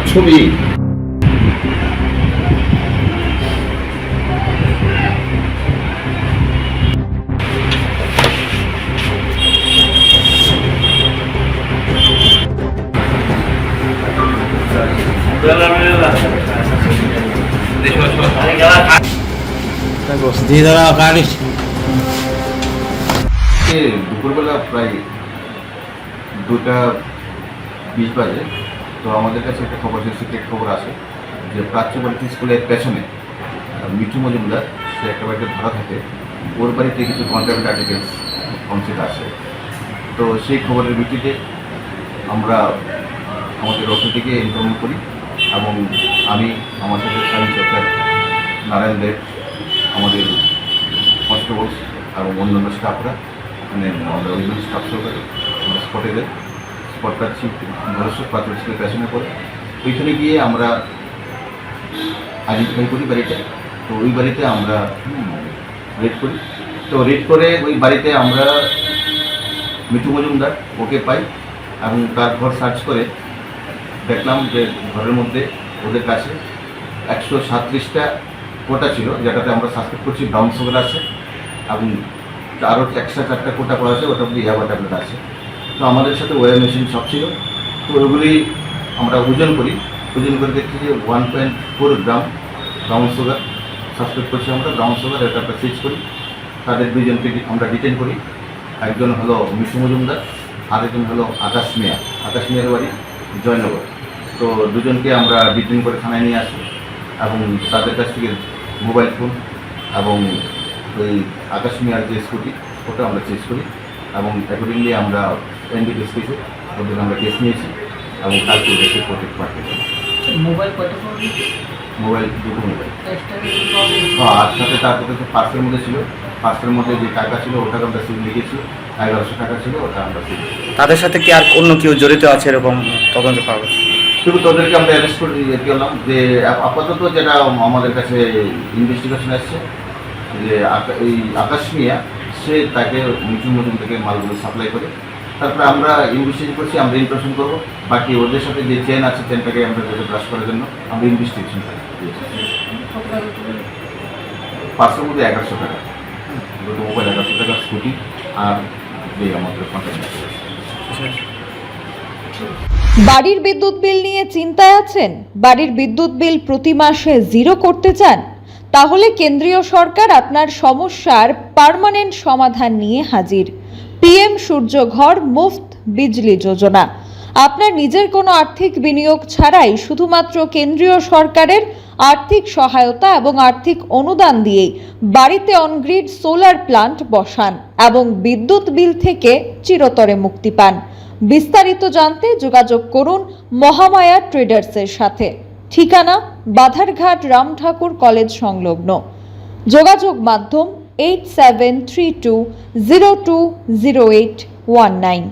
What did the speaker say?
ছবি। দুপুরবেলা প্রায় 2:20 বাজে। তো আমাদের কাছে একটা খবর, যে সিক্রেট খবর আছে যে প্রাচ্য বালিকা স্কুলের পেছনে মিঠু মজুমদার, সে একটা বাড়িতে ধরা থাকে, ওর বাড়িতে কিছু কন্ট্রাক্ট আর্টিকেলস কনসিড আছে। তো সেই খবরের ভিত্তিতে আমরা আমাদের অথরিটিকে ইনফর্ম করি এবং আমি আমার সাথে সাব ইন্সপেক্টর নারায়ণ দেব, আমাদের কনস্টেবলস এবং অন্যান্য স্টাফরা, মানে আমাদের অরিজিনাল স্টাফ সহকারে আমরা স্পটে দেয়। স্পটটা ছিল প্রাচ্য স্কুলের পেছনে পড়ে। ওইখানে গিয়ে আমরা আইডেন্টিফাই করি বাড়িটা। তো ওই বাড়িতে আমরা রেড করি। তো রেড করে ওই বাড়িতে আমরা মিঠু মজুমদার ওকে পাই এবং তার ঘর সার্চ করে দেখলাম যে ঘরের মধ্যে ওদের কাছে 137টা কোটা ছিল, যেটাতে আমরা সাসপেক্ট করছি ব্রাউন সুগার আছে, এবং আরও এক্সট্রা 4টা কোটা করা আছে, ওটার মধ্যে ইয়াবা ট্যাবলেট আছে। তো আমাদের সাথে ওয়ার মেশিন সব ছিল। তো ওগুলি আমরা ওজন করি। ওজন করে দেখছি যে 1.4 গ্রাম ব্রাউন সুগার সাসপেক্ট করছি আমরা। ব্রাউন সুগার এটা আমরা সিজ করি। তাদের দুজনকে আমরা ডিটেন করি। একজন হলো মিঠু মজুমদার, আরেকজন হলো আকাশ মিয়া। আকাশ মিয়ার বাড়ি জয়নগর। তো দুজনকে আমরা ডিটেন করে থানায় নিয়ে আসি এবং তাদের কাছ থেকে মোবাইল ফোন এবং ওই আকাশ মিয়ার যে স্কুটি, ওটা আমরা চেঞ্জ করি এবং অ্যাকর্ডিংলি আমরা এনডিপিএস কেসে ওদের আমরা কেস নিয়েছি এবং কালকে দেশে প্রোটেক্ট পাঠাতে চাই। মোবাইল কত? মোবাইল দুটো মোবাইল। হ্যাঁ, আর সাথে তারপরে যে পার্সের মধ্যে ছিল, পার্সের মধ্যে যে টাকা ছিল ওটাকে আমরা সিল লিখেছি। 1100 টাকা ছিল, ওটা আমরা সিল। তাদের সাথে কি আর অন্য কেউ জড়িত আছে এরকম তদন্ত পাওয়া গেছে? শুধু তাদেরকে আমরা অ্যারেস্ট করে গেলাম। যে আপাতত যেটা আমাদের কাছে ইনভেস্টিগেশন আসছে যে এই আকাশ মিয়া, সে তাকে মিঠু মজুমদারকে মালগুলো সাপ্লাই করে। তারপরে আমরা ইনভেস্টিগেশন করছি, আমরা ইনফরমেশন করবো। বাকি ওদের সাথে যে চেন আছে, চেনটাকে আমরা ব্রাশ করার জন্য আমরা ইনভেস্টিগেশন করি। পার্সের মধ্যে 1100 টাকা, দুটো মোবাইল, 1100 টাকা স্কুটি, আর যে আমাদের কন্ট্যাক্ট আছে। বাড়ির বিদ্যুৎ বিল নিয়ে চিন্তায় আছেন? বাড়ির বিদ্যুৎ বিল প্রতি মাসে 0 করতে চান? তাহলে কেন্দ্রীয় সরকার আপনার সমস্যার পার্মানেন্ট সমাধান নিয়ে হাজির। পিএম সূর্যঘর মুফত বিজলি যোজনা। আপনার নিজের কোনো আর্থিক বিনিয়োগ ছাড়াই শুধুমাত্র কেন্দ্রীয় সরকারের আর্থিক সহায়তা এবং আর্থিক অনুদান দিয়েই বাড়িতে অনগ্রিড সোলার প্লান্ট বসান এবং বিদ্যুৎ বিল থেকে চিরতরে মুক্তি পান। বিস্তারিত জানতে যোগাযোগ করুন মহামায়া ট্রেডার্সের সাথে। ঠিকানা বাধারঘাট রাম ঠাকুর কলেজ সংলগ্ন। যোগাযোগ মাধ্যম 8732020819।